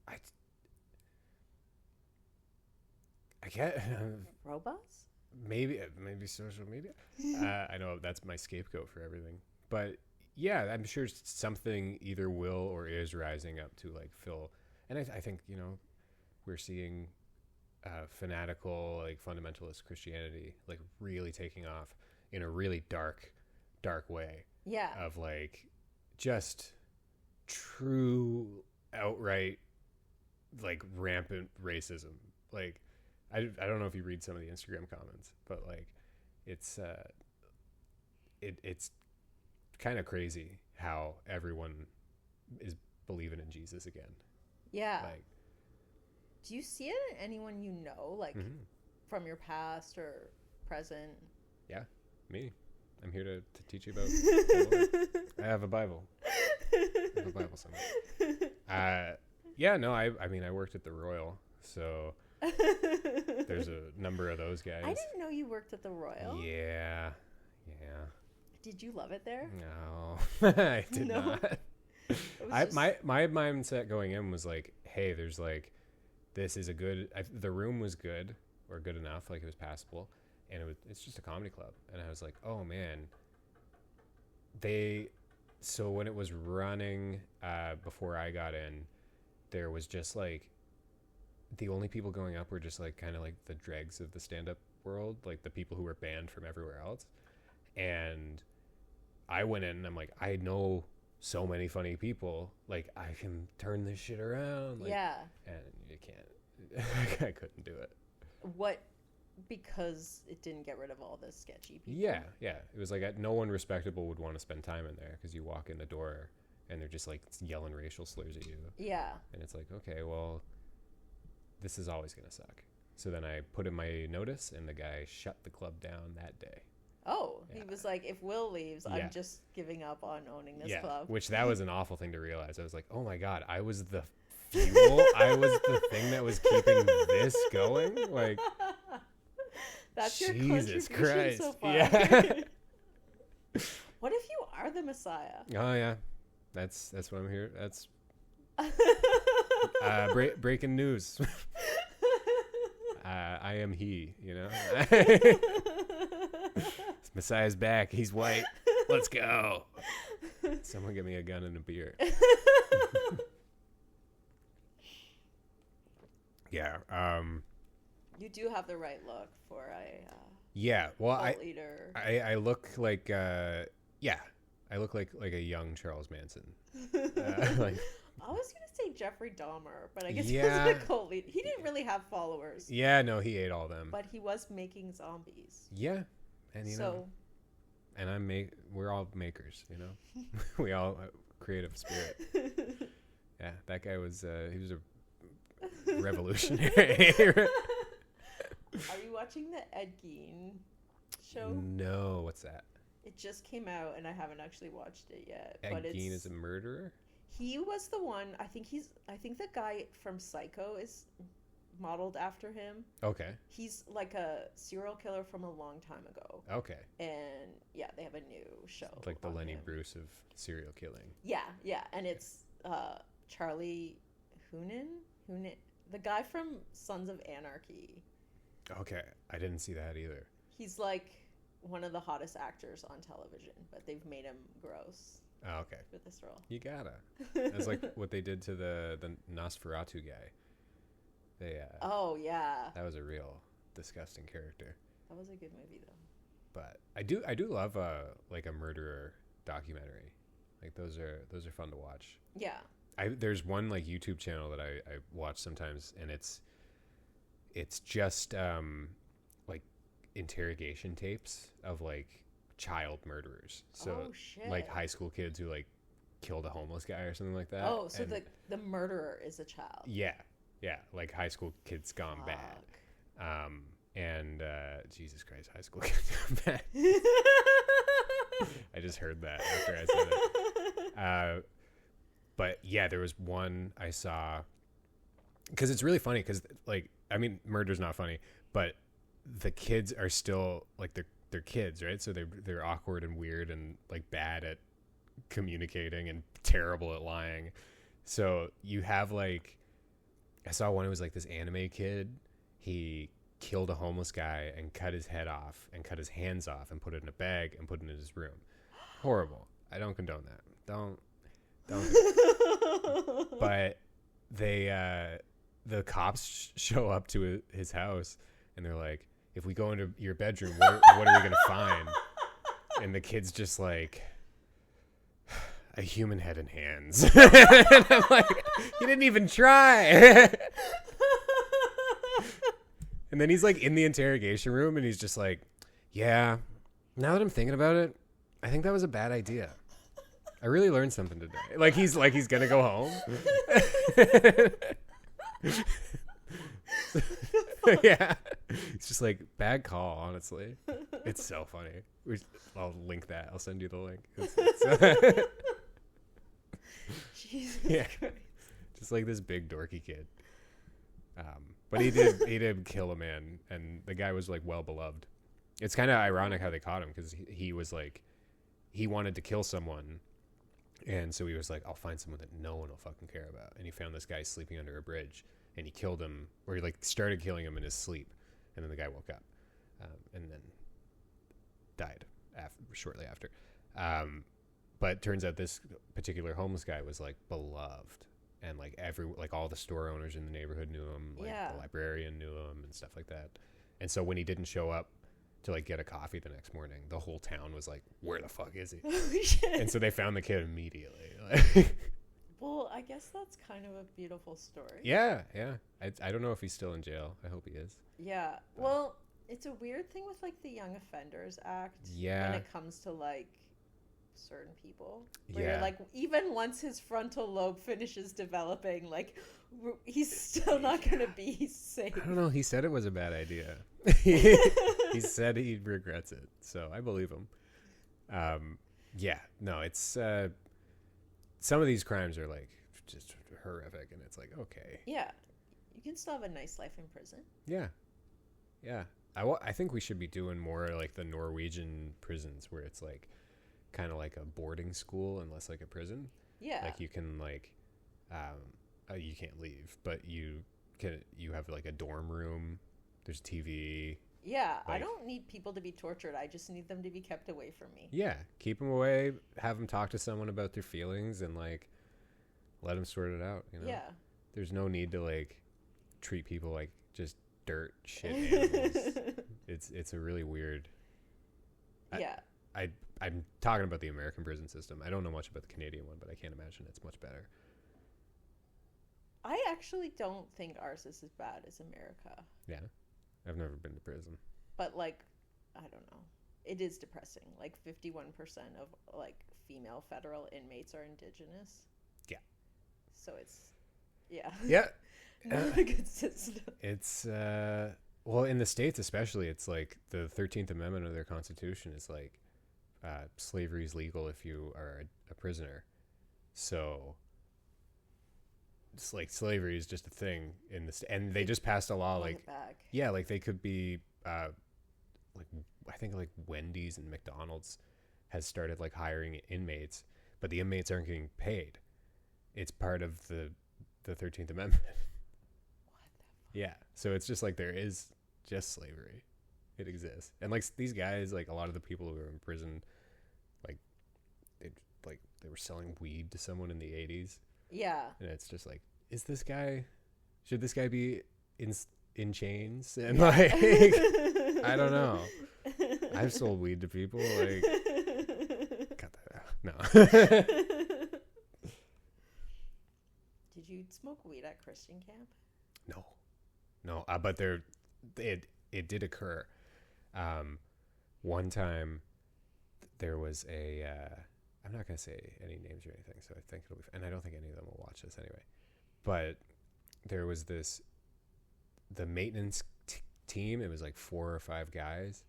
I get Robots? maybe social media. I know that's my scapegoat for everything, but yeah, I'm sure something either will or is rising up to like fill. And I think we're seeing fanatical like fundamentalist Christianity like really taking off in a really dark way. Yeah. Of like just true outright like rampant racism. Like I don't know if you read some of the Instagram comments, but like it's kind of crazy how everyone is believing in Jesus again. Yeah. Like, do you see it in anyone you know, like from your past or present? Yeah, me. I'm here to teach you about the Lord. I have a Bible. I have a Bible somewhere. Yeah, no, I mean, I worked at the Royal, so there's a number of those guys. I didn't know you worked at the Royal. Yeah. Did you love it there? No, I did not. My mindset going in was like, hey, there's like, this is a good. The room was good or good enough, like it was passable, and it's just a comedy club, and I was like, oh man. So when it was running before I got in, there was just like the only people going up were just like kind of like the dregs of the stand-up world, like the people who were banned from everywhere else. And I went in and I'm like, I know so many funny people, like I can turn this shit around. Like, yeah. And you can't. I couldn't do it. What? Because it didn't get rid of all the sketchy people. Yeah. It was like no one respectable would want to spend time in there because you walk in the door and they're just like yelling racial slurs at you. Yeah. And it's like, okay, well, this is always going to suck. So then I put in my notice and the guy shut the club down that day. Oh, Yeah. He was like, if Will leaves, Yeah. I'm just giving up on owning this club. Which that was an awful thing to realize. I was like, oh my God, I was the fuel. I was the thing that was keeping this going. Like, that's your Jesus contribution Christ. so far. Yeah. What if you are the Messiah? Oh yeah, that's what I'm here. That's breaking news. I am he. Messiah's back. He's white. Let's go. Someone give me a gun and a beer. Yeah. You do have the right look for a Yeah. Well, cult leader. I look like I look like a young Charles Manson. Like, I was gonna say Jeffrey Dahmer, but I guess Yeah. he wasn't a cult leader. He didn't really have followers, yeah, no, he ate all them. but he was making zombies. Yeah, and and we're all makers, we all creative spirit. Yeah, that guy was he was a revolutionary. Are you watching the Ed Gein show? No, what's that? It just came out, and I haven't actually watched it yet. Ed but Gein is a murderer? He was the one. I think the guy from Psycho is modeled after him. Okay. He's like a serial killer from a long time ago. Okay. And yeah, they have a new show. It's like the on Lenny him. Bruce of serial killing. Yeah, and it's Charlie Hunnam, the guy from Sons of Anarchy. Okay, I didn't see that either. He's like one of the hottest actors on television, but they've made him gross. Oh, okay. For this role. You gotta. It's like what they did to the Nosferatu guy. They Oh yeah. That was a real disgusting character. That was a good movie though. But I do love like a murderer documentary. Like those are fun to watch. Yeah. There's one like YouTube channel that I watch sometimes, and it's just like interrogation tapes of like child murderers. So like high school kids who like killed a homeless guy or something like that. Oh, so the murderer is a child. Yeah. Yeah, like high school kids gone Fuck. bad. And Jesus Christ, high school kids gone bad. I just heard that after I said it. But yeah, there was one I saw, because it's really funny, because like, I mean, murder's not funny, but the kids are still like, they're kids, right? So they're awkward and weird and like bad at communicating and terrible at lying. So you have like, I saw one, it was like this anime kid. He killed a homeless guy and cut his head off and cut his hands off and put it in a bag and put it in his room. Horrible. I don't condone that. Don't. But they, the cops show up to his house and they're like, if we go into your bedroom, what are we going to find? And the kid's just like, a human head and hands. And I'm like, you didn't even try. And then he's like in the interrogation room and he's just like, yeah, now that I'm thinking about it, I think that was a bad idea. I really learned something today. Like he's going to go home. Yeah. It's just like, bad call, honestly. It's so funny. I'll link that. I'll send you the link. It's Jesus Christ. Just like this big dorky kid. But he did kill a man, and the guy was like well beloved. It's kind of ironic how they caught him, because he was like, he wanted to kill someone, and so he was like, I'll find someone that no one will fucking care about. And he found this guy sleeping under a bridge, and he killed him, or he like started killing him in his sleep, and then the guy woke up, and then died shortly after. But turns out this particular homeless guy was like beloved, and like all the store owners in the neighborhood knew him, like the librarian knew him and stuff like that. And so when he didn't show up to like get a coffee the next morning, the whole town was like, where the fuck is he? Holy shit. And so they found the kid immediately. Well, I guess that's kind of a beautiful story. Yeah. I don't know if he's still in jail. I hope he is. Yeah. Well, it's a weird thing with like the Young Offenders Act. Yeah. When it comes to like certain people, where you're like, even once his frontal lobe finishes developing, like he's still not gonna be safe. I don't know. He said it was a bad idea. He said he regrets it, so I believe him. Yeah, no, it's some of these crimes are like just horrific, and it's like, okay, yeah, you can still have a nice life in prison. Yeah. I think we should be doing more like the Norwegian prisons, where it's like kind of like a boarding school and less like a prison. Yeah, like you can like you can't leave, but you have like a dorm room, there's TV. Yeah, like, I don't need people to be tortured. I just need them to be kept away from me. Yeah, keep them away, have them talk to someone about their feelings, and like let them sort it out, you know? Yeah, there's no need to like treat people like just dirt shit animals. It's a really weird. I'm talking about the American prison system. I don't know much about the Canadian one, but I can't imagine it's much better. I actually don't think ours is as bad as America. Yeah, I've never been to prison. But like, I don't know. It is depressing. Like 51% of like female federal inmates are Indigenous. Yeah. So it's, not a good system. It's well, in the States especially, it's like the 13th Amendment of their Constitution is like slavery is legal if you are a prisoner. So it's like slavery is just a thing in this, and they just passed a law like they could be like, I think like Wendy's and McDonald's has started like hiring inmates, but the inmates aren't getting paid. It's part of the 13th Amendment. What the fuck? Yeah, so it's just like there is just slavery. It exists, and like these guys, like a lot of the people who are in prison, like they were selling weed to someone in the 80s. Yeah, and it's just like, should this guy be in chains? And like, I don't know. I've sold weed to people. Like, cut that out. No. Did you smoke weed at Christian camp? No. But it did occur. One time there was a, I'm not going to say any names or anything, so I think it'll be, and I don't think any of them will watch this anyway, but there was the maintenance team. It was like 4 or 5 guys,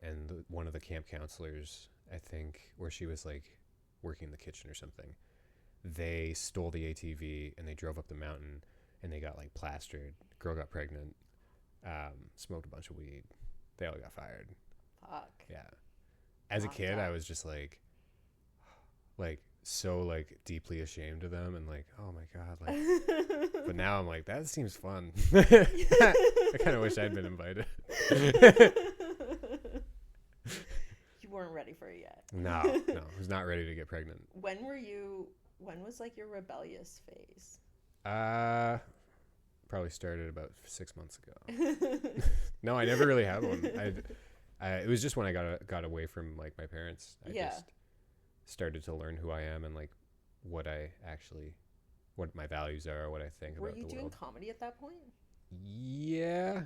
and one of the camp counselors, I think, where she was like working in the kitchen or something, they stole the ATV and they drove up the mountain and they got like plastered. Girl got pregnant, smoked a bunch of weed. They all got fired. Fuck. Yeah. As a kid, I was just like so like deeply ashamed of them and like, oh my God, like. But now I'm like, that seems fun. I kind of wish I'd been invited. You weren't ready for it yet. No, I was not ready to get pregnant. When was like your rebellious phase? Probably started about 6 months ago. No, I never really had one. It was just when I got away from like my parents. I just started to learn who I am and like what my values are, what I think about the world. Were you doing comedy at that point? Yeah.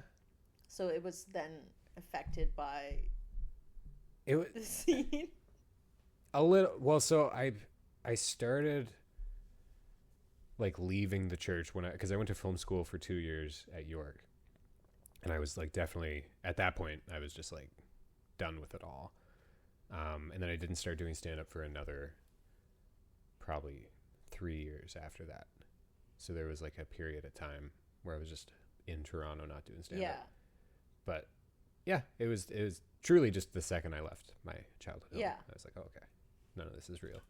So it was then affected by the scene? A little. Well, so I started like leaving the church because I went to film school for 2 years at York. And I was like, definitely at that point, I was just like done with it all. And then I didn't start doing stand-up for another probably 3 years after that. So there was like a period of time where I was just in Toronto not doing stand-up. Yeah. But yeah, it was truly just the second I left my childhood home. Yeah. I was like, oh, okay, none of this is real.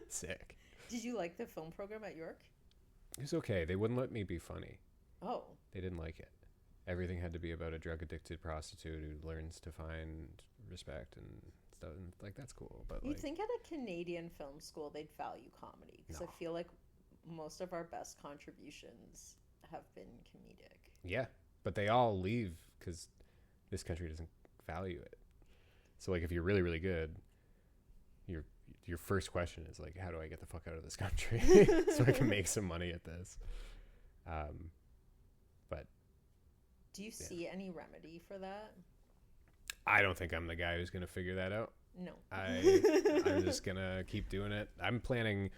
Sick. Did you like the film program at York? It was okay. They wouldn't let me be funny. Oh. They didn't like it. Everything had to be about a drug-addicted prostitute who learns to find respect and stuff. And like, that's cool. But You'd like, think at a Canadian film school they'd value comedy. Because No. I feel like most of our best contributions have been comedic. yeah, but they all leave because this country doesn't value it. So like, if you're really, really good, your first question is like, how do I get the fuck out of this country so I can make some money at this? But do you see any remedy for that? I don't think I'm the guy who's going to figure that out. No. I'm just going to keep doing it. I'm planning,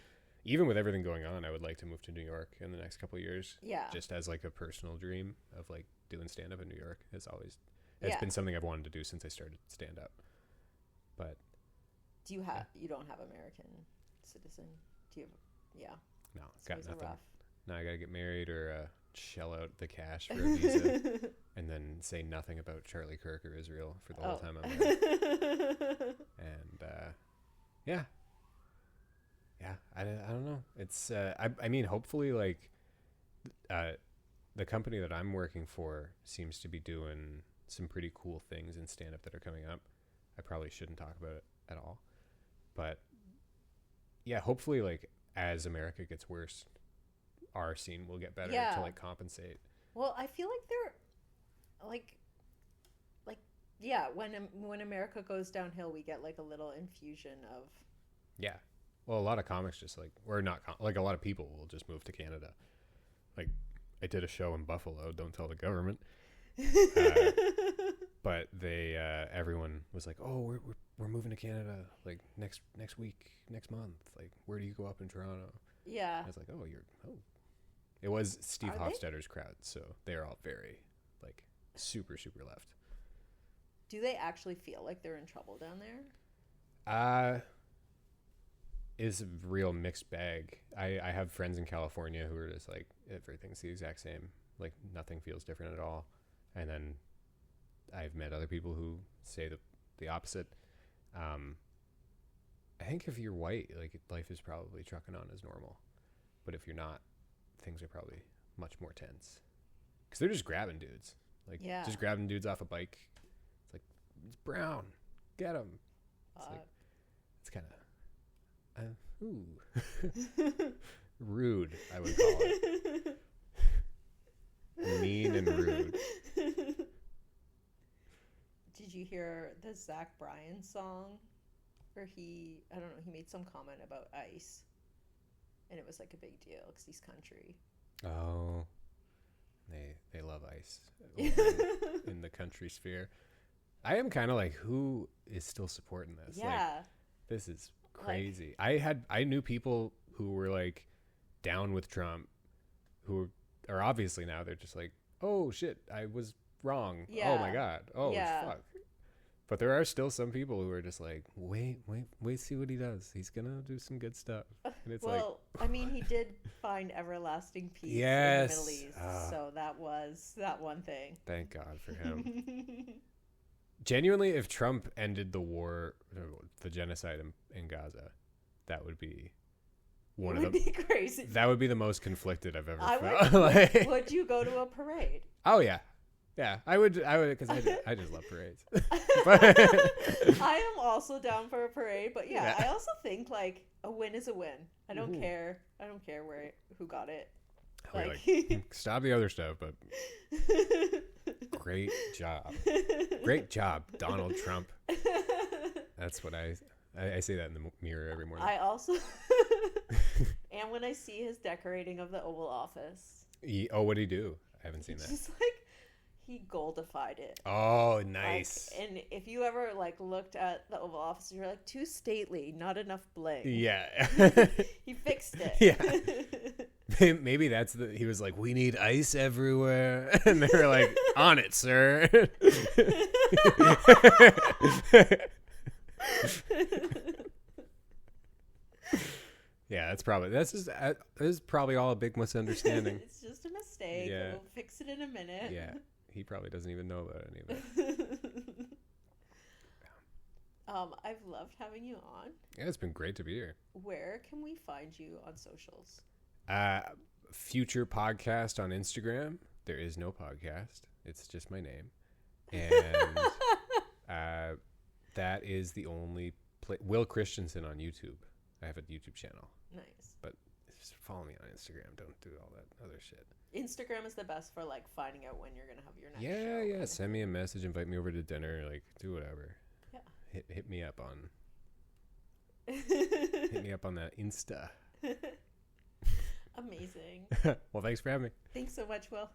even with everything going on, I would like to move to New York in the next couple of years. Yeah. Just as like a personal dream of like doing stand-up in New York. It's Yeah. been something I've wanted to do since I started stand-up. But Do you don't have American citizen? Do you have, no, it's got always nothing. rough. Now I got to get married or shell out the cash for a visa and then say nothing about Charlie Kirk or Israel for the whole time I'm there. And yeah, I don't know. It's I mean, hopefully like the company that I'm working for seems to be doing some pretty cool things in stand-up that are coming up. I probably shouldn't talk about it at all, but yeah, hopefully like as America gets worse, our scene will get better to like compensate. Well, I feel like they're like yeah, when America goes downhill, we get like a little infusion of Well, a lot of comics just like, or not like a lot of people will just move to Canada. Like I did a show in Buffalo, don't tell the government. But they everyone was like, oh, we're moving to Canada like next week, next month. Like, where do you go up in Toronto? Yeah. I was like, it was Steve Hofstadter's crowd, so they're all very like super left. Do they actually feel like they're in trouble down there? Is a real mixed bag. I have friends in California who are just like, everything's the exact same, like nothing feels different at all. And then I've met other people who say the opposite. I think if you're white, like life is probably trucking on as normal, but if you're not, things are probably much more tense because they're just grabbing dudes, just grabbing dudes off a bike. It's like, it's Brown, get him. It's like, it's kind of rude, I would call it. Mean and rude. Did you hear the Zach Bryan song where he made some comment about ICE and it was like a big deal because he's country. Oh, they love ICE in the country sphere. I am kind of like, who is still supporting this? Yeah. Like, this is crazy. I knew people who were like down with Trump who are obviously now they're just like, oh shit, I was wrong. Yeah. Oh my god. Oh Yeah. fuck. But there are still some people who are just like, wait, see what he does. He's gonna do some good stuff. And it's well, I mean, he did find everlasting peace Yes. in the Middle East, so that was that one thing. Thank God for him. Genuinely, if Trump ended the war, the genocide in Gaza, that would be one of the be crazy. That would be the most conflicted I've ever felt. Would, would you go to a parade? Oh yeah, yeah. I would because I just love parades. I am also down for a parade, but yeah, I also think like a win is a win. I don't care. I don't care who got it. Like, stop the other stuff, but great job, Donald Trump. That's what I say that in the mirror every morning. I also and when I see his decorating of the Oval Office. What did he do? I haven't seen that. Just like he goldified it. Oh, nice. Like, and if you ever like looked at the Oval Office, you're like too stately, not enough bling. Yeah. He fixed it. Yeah. Maybe that's he was like, we need ice everywhere. And they were like, on it, sir. Yeah, this is probably all a big misunderstanding. It's just a mistake. Yeah. We'll fix it in a minute. Yeah. He probably doesn't even know about any of that. I've loved having you on. Yeah, it's been great to be here. Where can we find you on socials? Future podcast on Instagram. There is no podcast. It's just my name. And that is the only Will Kristiansen on YouTube. I have a YouTube channel. Nice. But just follow me on Instagram. Don't do all that other shit. Instagram is the best for like finding out when you're gonna have your next show. Yeah. Send me a message, invite me over to dinner, like do whatever. Yeah. Hit me up on that Insta. Amazing. Well, thanks for having me. Thanks so much, Will.